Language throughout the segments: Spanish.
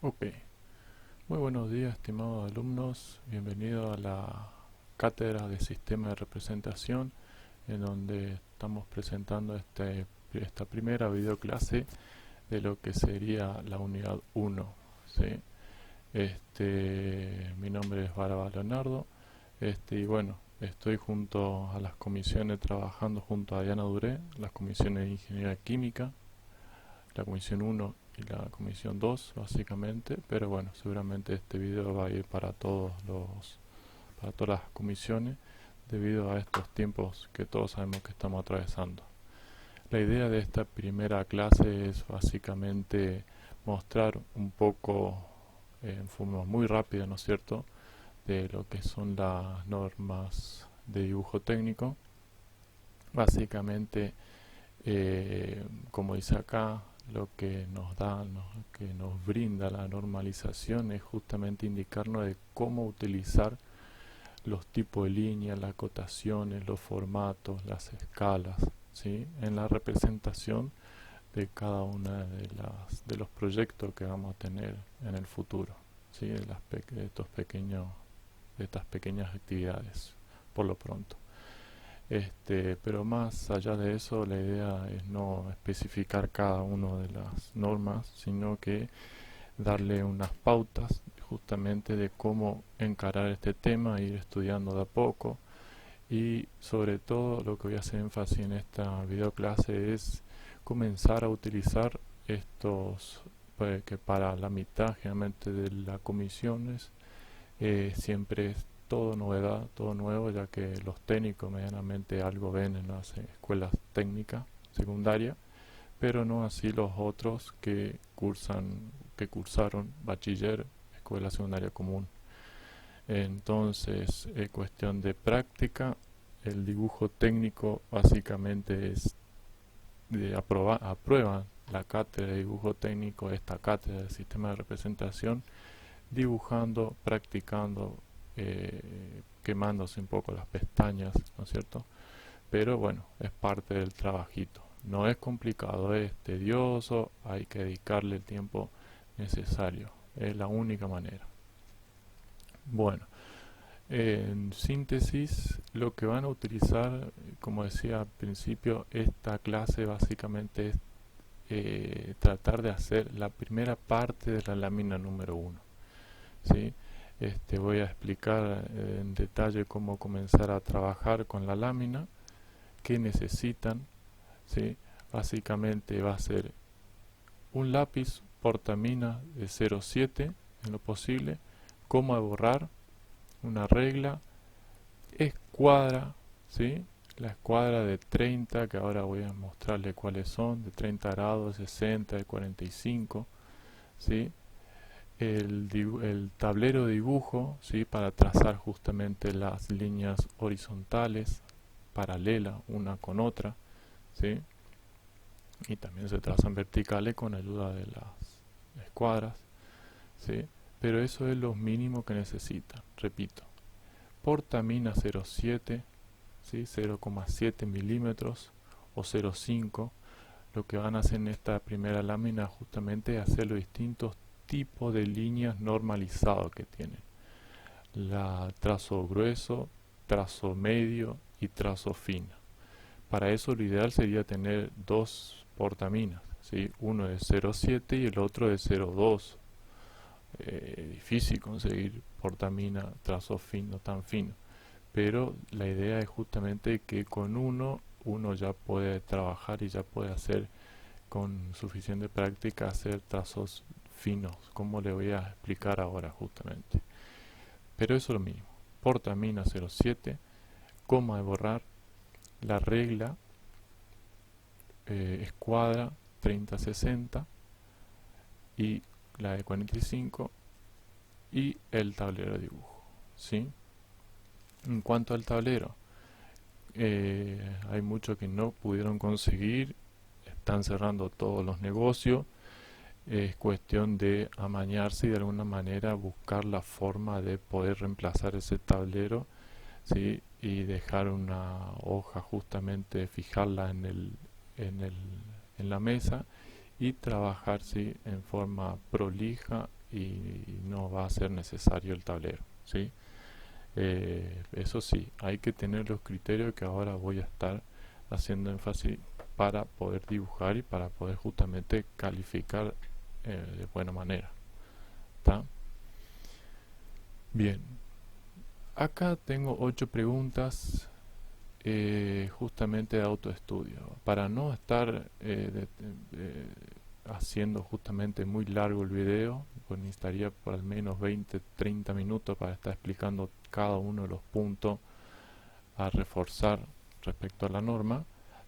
Ok, muy buenos días estimados alumnos, bienvenidos a la cátedra de sistema de representación en donde estamos presentando esta primera videoclase de lo que sería la unidad 1. ¿Sí? Mi nombre es Baraba Leonardo y bueno, estoy junto a las comisiones trabajando junto a Diana Duré, las comisiones de Ingeniería Química, la comisión 1 y la comisión 2 básicamente, pero bueno, seguramente este video va a ir para para todas las comisiones debido a estos tiempos que todos sabemos que estamos atravesando. La idea de esta primera clase es básicamente mostrar un poco en forma muy rápida, ¿no es cierto?, de lo que son las normas de dibujo técnico. Básicamente, como dice acá, lo que que nos brinda la normalización es justamente indicarnos de cómo utilizar los tipos de líneas, las acotaciones, los formatos, las escalas, ¿sí? En la representación de cada una de los proyectos que vamos a tener en el futuro, ¿sí? De estas pequeñas actividades, por lo pronto. Pero más allá de eso, la idea es no especificar cada una de las normas, sino que darle unas pautas justamente de cómo encarar este tema, ir estudiando de a poco y sobre todo lo que voy a hacer énfasis en esta videoclase es comenzar a utilizar estos que para la mitad generalmente de las comisiones siempre es todo novedad, todo nuevo, ya que los técnicos medianamente algo ven en las escuelas técnicas secundarias, pero no así los otros que cursaron bachiller, escuela secundaria común. Entonces, es cuestión de práctica. El dibujo técnico básicamente es aprueba la cátedra de dibujo técnico, esta cátedra de sistema de representación, dibujando, practicando, quemándose un poco las pestañas, ¿no es cierto? Pero bueno, es parte del trabajito. No es complicado, es tedioso, hay que dedicarle el tiempo necesario. Es la única manera. Bueno, en síntesis, lo que van a utilizar, como decía al principio, esta clase básicamente es tratar de hacer la primera parte de la lámina número 1. ¿Sí? Voy a explicar en detalle cómo comenzar a trabajar con la lámina, qué necesitan, ¿sí? Básicamente va a ser un lápiz portamina de 0,7 en lo posible, cómo borrar, una regla, escuadra, ¿sí? La escuadra de 30, que ahora voy a mostrarle cuáles son, de 30 grados, 60, de 45, ¿sí? El tablero de dibujo, ¿sí? Para trazar justamente las líneas horizontales, paralelas una con otra, ¿sí? Y también se trazan verticales con ayuda de las escuadras, ¿sí? Pero eso es lo mínimo que necesitan, repito. Portamina 0,7, ¿sí? 0,7 milímetros o 0,5. Lo que van a hacer en esta primera lámina justamente es hacer los distintos tipos de líneas normalizados que tienen. Trazo grueso, trazo medio y trazo fino. Para eso lo ideal sería tener dos portaminas, ¿sí? Uno de 0,7 y el otro de 0,2. Difícil conseguir portamina trazo fino tan fino, pero la idea es justamente que con uno ya puede trabajar y ya puede hacer con suficiente práctica hacer trazos finos, como le voy a explicar ahora justamente. Pero eso es lo mismo. Portamina 0,7, coma de borrar, la regla, escuadra 30-60 y la de 45 y el tablero de dibujo, ¿sí? En cuanto al tablero, hay muchos que no pudieron conseguir, están cerrando todos los negocios. Es cuestión de amañarse y de alguna manera buscar la forma de poder reemplazar ese tablero, ¿sí? Y dejar una hoja, justamente fijarla en la mesa y trabajar, ¿sí? En forma prolija y no va a ser necesario el tablero, ¿sí? Eso sí, hay que tener los criterios que ahora voy a estar haciendo énfasis para poder dibujar y para poder justamente calificar de buena manera. ¿Está? Bien, acá tengo 8 preguntas justamente de autoestudio. Para no estar haciendo justamente muy largo el video, pues necesitaría por al menos 20-30 minutos para estar explicando cada uno de los puntos a reforzar respecto a la norma.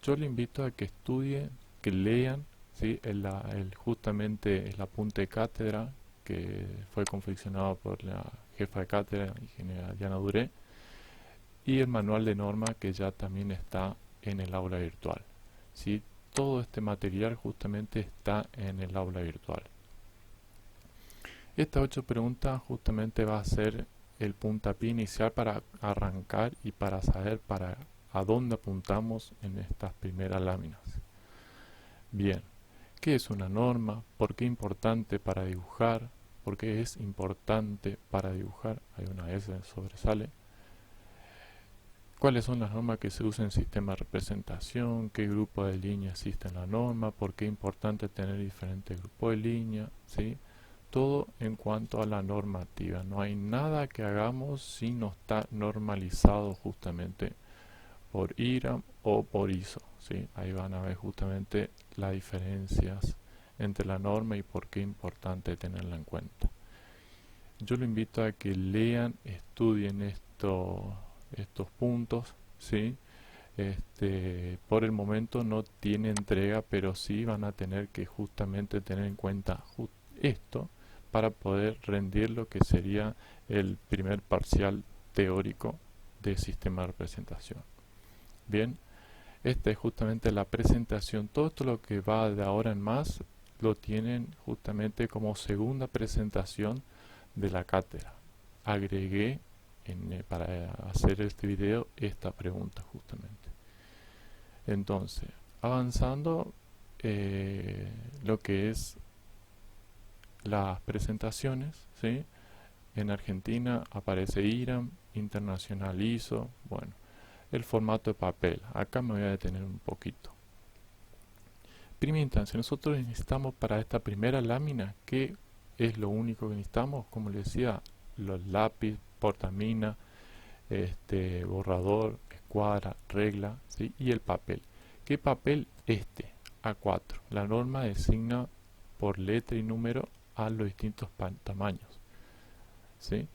Yo le invito a que estudien, que lean, ¿sí? Justamente el apunte de cátedra que fue confeccionado por la jefa de cátedra, ingeniera Diana Duré, y el manual de norma que ya también está en el aula virtual, ¿sí? Todo este material justamente está en el aula virtual. Estas 8 preguntas justamente va a ser el puntapié inicial para arrancar y para saber a dónde apuntamos en estas primeras láminas. Bien, ¿qué es una norma? ¿Por qué es importante para dibujar? ¿Por qué es importante para dibujar? Hay una S sobresale. ¿Cuáles son las normas que se usan en sistema de representación? ¿Qué grupo de líneas existe en la norma? ¿Por qué es importante tener diferentes grupos de líneas? ¿Sí? Todo en cuanto a la normativa. No hay nada que hagamos si no está normalizado justamente por IRAM o por ISO, ¿sí? Ahí van a ver justamente las diferencias entre la norma y por qué es importante tenerla en cuenta. Yo lo invito a que lean, estudien estos puntos, ¿sí? Por el momento no tiene entrega, pero sí van a tener que justamente tener en cuenta esto para poder rendir lo que sería el primer parcial teórico de sistema de representación. Bien, esta es justamente la presentación. Todo esto lo que va de ahora en más lo tienen justamente como segunda presentación de la cátedra. Agregué para hacer este video esta pregunta justamente. Entonces, avanzando lo que es las presentaciones, ¿sí? En Argentina aparece IRAM, Internacional ISO, bueno, el formato de papel. Acá me voy a detener un poquito. Primera instancia, nosotros necesitamos para esta primera lámina, ¿qué es lo único que necesitamos? Como les decía, los lápiz, portamina, borrador, escuadra, regla, ¿sí? Y el papel. ¿Qué papel? A4. La norma designa por letra y número a los distintos tamaños, ¿sí?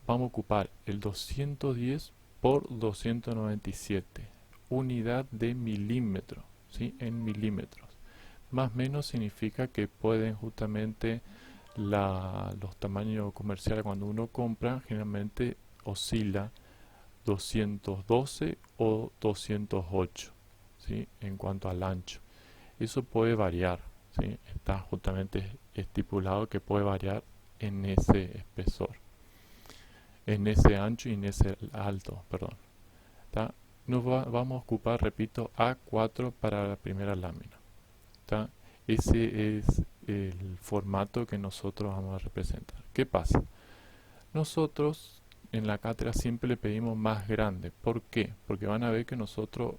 Vamos a ocupar el 210 por 297, unidad de milímetro, ¿sí? En milímetros. Más o menos significa que pueden justamente los tamaños comerciales cuando uno compra generalmente oscila 212 o 208, ¿sí? En cuanto al ancho. Eso puede variar, ¿sí? Está justamente estipulado que puede variar en ese espesor, en ese ancho y en ese alto, perdón. ¿Está? Vamos a ocupar, repito, A4 para la primera lámina. ¿Está? Ese es el formato que nosotros vamos a representar. ¿Qué pasa? Nosotros en la cátedra siempre le pedimos más grande. ¿Por qué? Porque van a ver que nosotros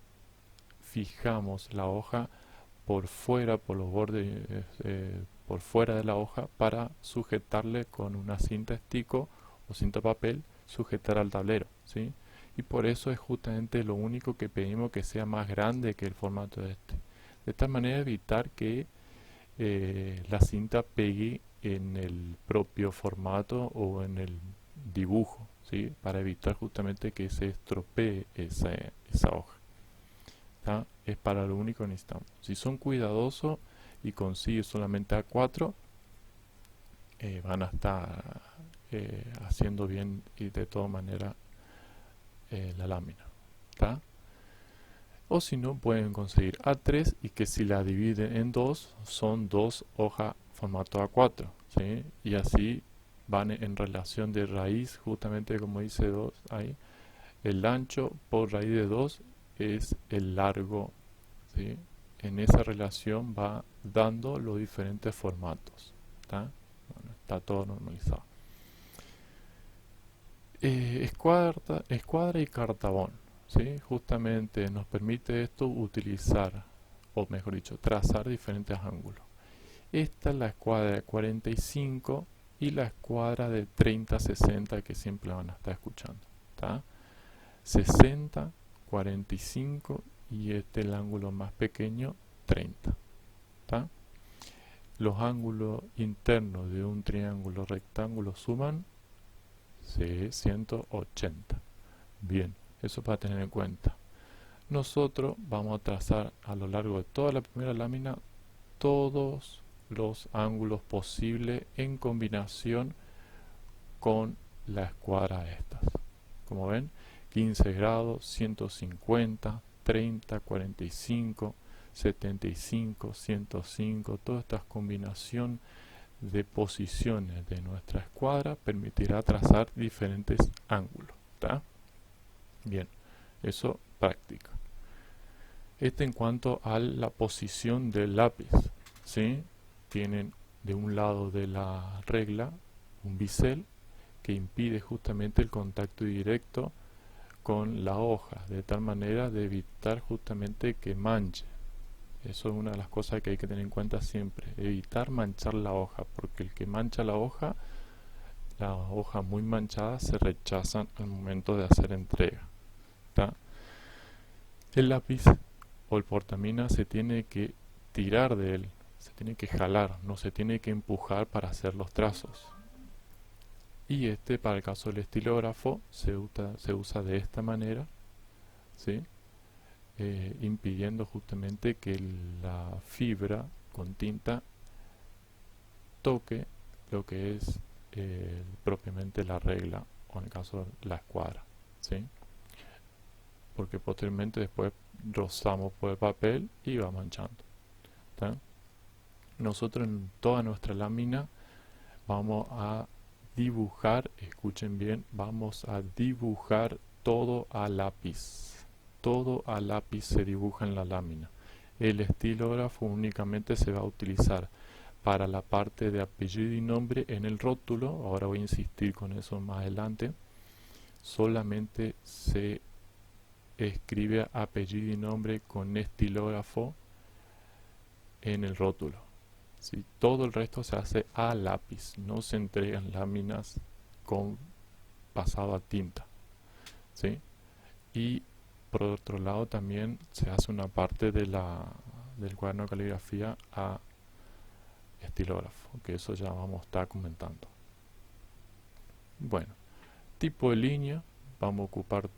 fijamos la hoja por fuera, por los bordes, por fuera de la hoja para sujetarle con una cinta estico o cinta papel, sujetar al tablero, ¿sí? Y por eso es justamente lo único que pedimos, que sea más grande que el formato de este. De esta manera evitar que la cinta pegue en el propio formato o en el dibujo, ¿sí? Para evitar justamente que se estropee esa hoja. ¿Tá? Es para lo único que necesitamos. Si son cuidadosos y consiguen solamente A4, van a estar haciendo bien y de todas maneras la lámina. ¿Tá? O si no, pueden conseguir A3 y que si la dividen en dos, son dos hojas formato A4, ¿sí? Y así van en relación de raíz, justamente como dice 2 ahí. El ancho por raíz de 2 es el largo, ¿sí? En esa relación va dando los diferentes formatos. ¿Tá? Bueno, está todo normalizado. Escuadra y cartabón, ¿sí? Justamente nos permite esto utilizar, o mejor dicho, trazar diferentes ángulos. Esta es la escuadra de 45 y la escuadra de 30-60 que siempre van a estar escuchando. ¿Tá? 60, 45 y este el ángulo más pequeño, 30. ¿Tá? Los ángulos internos de un triángulo rectángulo suman 180. Bien, eso para tener en cuenta. Nosotros vamos a trazar a lo largo de toda la primera lámina todos los ángulos posibles en combinación con la escuadra estas. Como ven, 15 grados, 150, 30, 45, 75, 105, toda esta combinación de posiciones de nuestra escuadra permitirá trazar diferentes ángulos. ¿Tá? Bien, eso práctica. Este en cuanto a la posición del lápiz, ¿sí? Tienen de un lado de la regla un bisel que impide justamente el contacto directo con la hoja, de tal manera de evitar justamente que manche. Eso es una de las cosas que hay que tener en cuenta siempre, evitar manchar la hoja, porque el que mancha la hoja muy manchada se rechazan al momento de hacer entrega. ¿Tá? El lápiz o el portamina se tiene que tirar de él, se tiene que jalar, no se tiene que empujar para hacer los trazos. Y este, para el caso del estilógrafo, se usa de esta manera, ¿sí? Impidiendo justamente que la fibra con tinta toque lo que es propiamente la regla, o en el caso de la escuadra, ¿sí? Porque posteriormente después rozamos por el papel y va manchando. ¿Tá? Nosotros en toda nuestra lámina vamos a dibujar, escuchen bien, vamos a dibujar todo a lápiz. Todo a lápiz se dibuja en la lámina. El estilógrafo únicamente se va a utilizar para la parte de apellido y nombre en el rótulo. Ahora voy a insistir con eso más adelante. Solamente se escribe apellido y nombre con estilógrafo en el rótulo. ¿Sí? Todo el resto se hace a lápiz, no se entregan láminas con pasado a tinta. ¿Sí? Y por otro lado también se hace una parte de del cuaderno de caligrafía a estilógrafo, que eso ya vamos a estar comentando. Bueno, tipo de línea, vamos a ocupar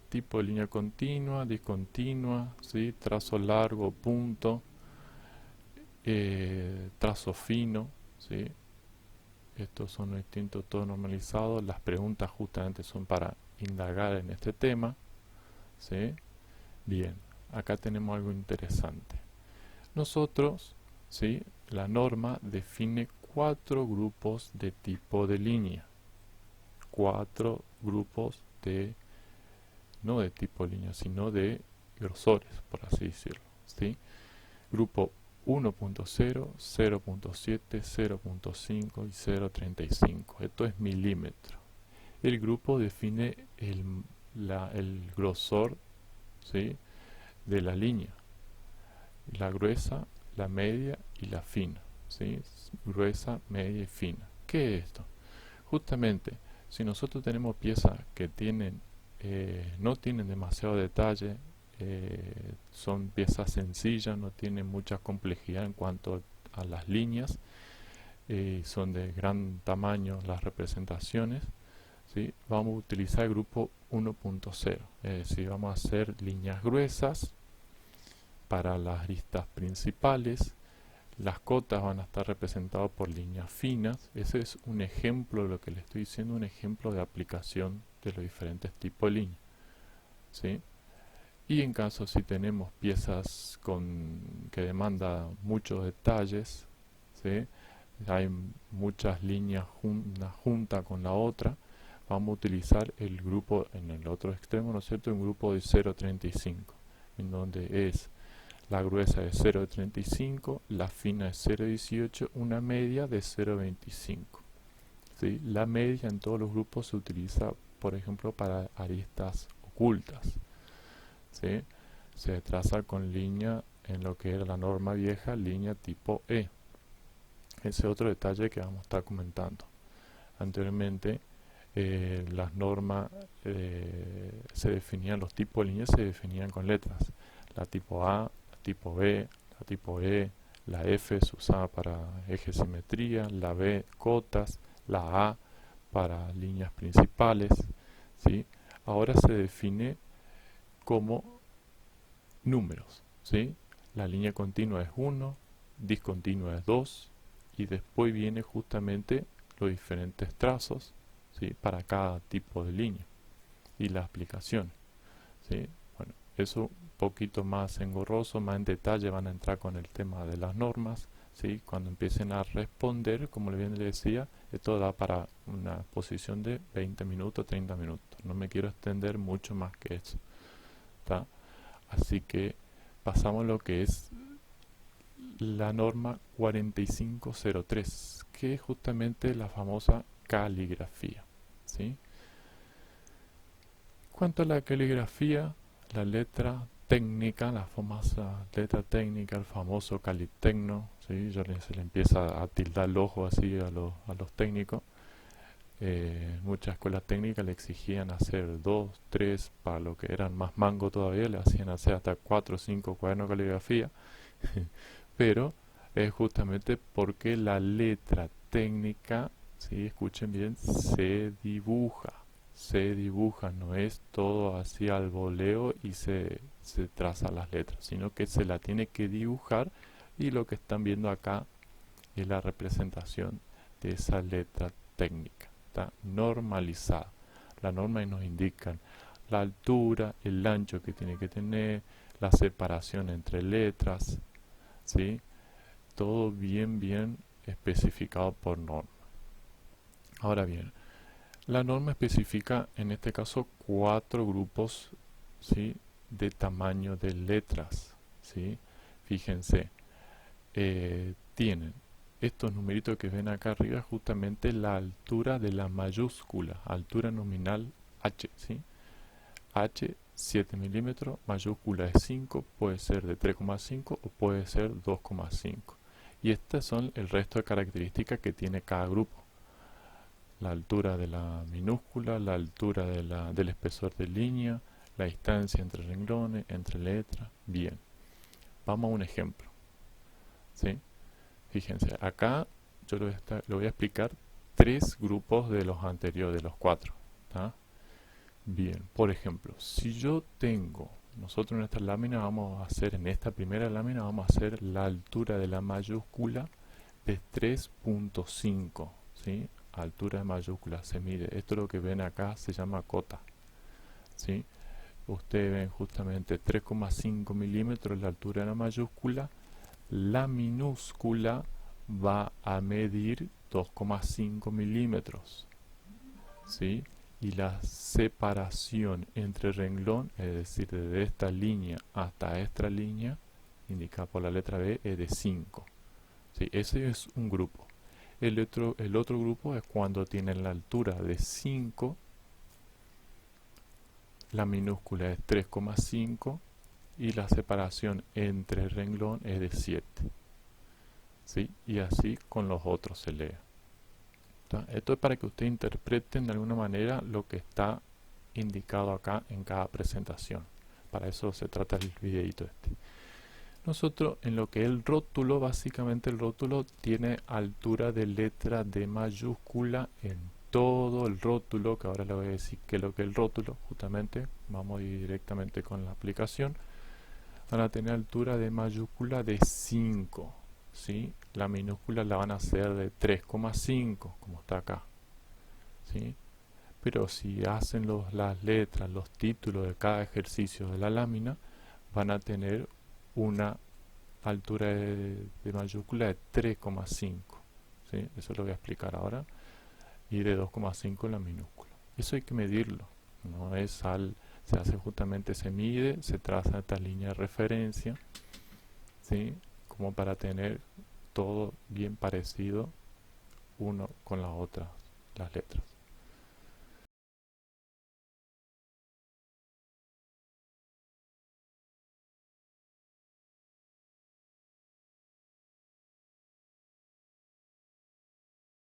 tipo de línea continua, discontinua, ¿sí? Trazo largo, punto, trazo fino, ¿sí? Estos son los distintos, todo normalizado. Las preguntas justamente son para indagar en este tema, ¿sí? Bien, acá tenemos algo interesante. Nosotros, ¿sí? La norma define 4 grupos de tipo de línea. 4 grupos de, no de tipo de línea, sino de grosores, por así decirlo, ¿sí? Grupo 1.0, 0.7, 0.5 y 0.35. Esto es milímetro. El grupo define el grosor, ¿sí? De la línea. La gruesa, la media y la fina, ¿sí? Gruesa, media y fina. ¿Qué es esto? Justamente, si nosotros tenemos piezas que no tienen demasiado detalle, son piezas sencillas, no tienen mucha complejidad en cuanto a las líneas, son de gran tamaño las representaciones, ¿sí? Vamos a utilizar el grupo 1.0, es decir, vamos a hacer líneas gruesas para las aristas principales. Las cotas van a estar representadas por líneas finas. Ese es un ejemplo de lo que le estoy diciendo, un ejemplo de aplicación de los diferentes tipos de líneas, ¿sí? Y en caso si tenemos piezas que demandan muchos detalles, ¿sí? Hay muchas líneas una junta con la otra, vamos a utilizar el grupo en el otro extremo, ¿no es cierto? Un grupo de 0.35, en donde es la gruesa es 0,35, la fina es 0,18, una media de 0,25. ¿Sí? La media en todos los grupos se utiliza, por ejemplo, para aristas ocultas. ¿Sí? Se traza con línea en lo que era la norma vieja, línea tipo E. Ese es otro detalle que vamos a estar comentando. Anteriormente, las normas se definían, los tipos de líneas se definían con letras. La tipo A, la tipo B, la tipo E, la F se usaba para eje simetría, la B cotas, la A para líneas principales, ¿sí? Ahora se define como números, ¿sí? La línea continua es 1, discontinua es 2, y después viene justamente los diferentes trazos, ¿sí? Para cada tipo de línea y las aplicaciones, ¿sí? Bueno, eso un poquito más engorroso, más en detalle van a entrar con el tema de las normas, ¿sí? Cuando empiecen a responder, como bien le decía, esto da para una exposición de 20 minutos, 30 minutos. No me quiero extender mucho más que eso, ¿tá? Así que pasamos a lo que es la norma 4503, que es justamente la famosa caligrafía, ¿sí? Cuanto a la caligrafía, la letra técnica, la famosa letra técnica, el famoso calitecno, ¿sí? Se le empieza a tildar el ojo así a los técnicos. Muchas escuelas técnicas le exigían hacer 2, 3, para lo que eran más mango todavía, le hacían hacer hasta 4 o 5 cuadernos de caligrafía. Pero es justamente porque la letra técnica, ¿sí? Escuchen bien, se dibuja, no es todo así al voleo y se traza las letras, sino que se la tiene que dibujar, y lo que están viendo acá es la representación de esa letra técnica, está normalizada. La norma nos indican la altura, el ancho que tiene que tener, la separación entre letras, ¿sí? Todo bien especificado por norma. Ahora bien, la norma especifica en este caso 4 grupos, ¿sí? De tamaño de letras, ¿sí? Fíjense, tienen estos numeritos que ven acá arriba, justamente la altura de la mayúscula, altura nominal H, ¿sí? H 7 milímetros, mayúscula es 5, puede ser de 3,5 o puede ser 2,5. Y estas son el resto de características que tiene cada grupo. La altura de la minúscula, la altura del espesor de línea, la distancia entre renglones, entre letras. Bien, vamos a un ejemplo, ¿sí? Fíjense, acá yo le voy a explicar 3 grupos de los anteriores, de los 4, ¿tá? Bien, por ejemplo, si yo tengo, nosotros en esta lámina vamos a hacer, en esta primera lámina vamos a hacer la altura de la mayúscula de 3,5, ¿sí? Altura de mayúscula se mide, esto lo que ven acá se llama cota, ¿sí? Ustedes ven justamente 3,5 milímetros la altura de la mayúscula, la minúscula va a medir 2,5 milímetros, ¿sí? Y la separación entre renglón, es decir, desde esta línea hasta esta línea, indicada por la letra B, es de 5. ¿Sí? Ese es un grupo. El otro grupo es cuando tienen la altura de 5, la minúscula es 3,5 y la separación entre renglón es de 7. ¿Sí? Y así con los otros se lee. Esto es para que ustedes interpreten de alguna manera lo que está indicado acá en cada presentación. Para eso se trata el videito este. Nosotros en lo que es el rótulo, básicamente el rótulo tiene altura de letra de mayúscula en todo el rótulo, que ahora le voy a decir qué es lo que es el rótulo, justamente, vamos a ir directamente con la aplicación. Van a tener altura de mayúscula de 5. ¿Sí? La minúscula la van a hacer de 3,5, como está acá, ¿sí? Pero si hacen las letras, los títulos de cada ejercicio de la lámina, van a tener una altura de mayúscula de 3,5, ¿sí? Eso lo voy a explicar ahora. Y de 2,5 en la minúscula. Eso hay que medirlo, se hace justamente, se mide, se traza esta línea de referencia, ¿sí? Como para tener todo bien parecido uno con la otra, las letras.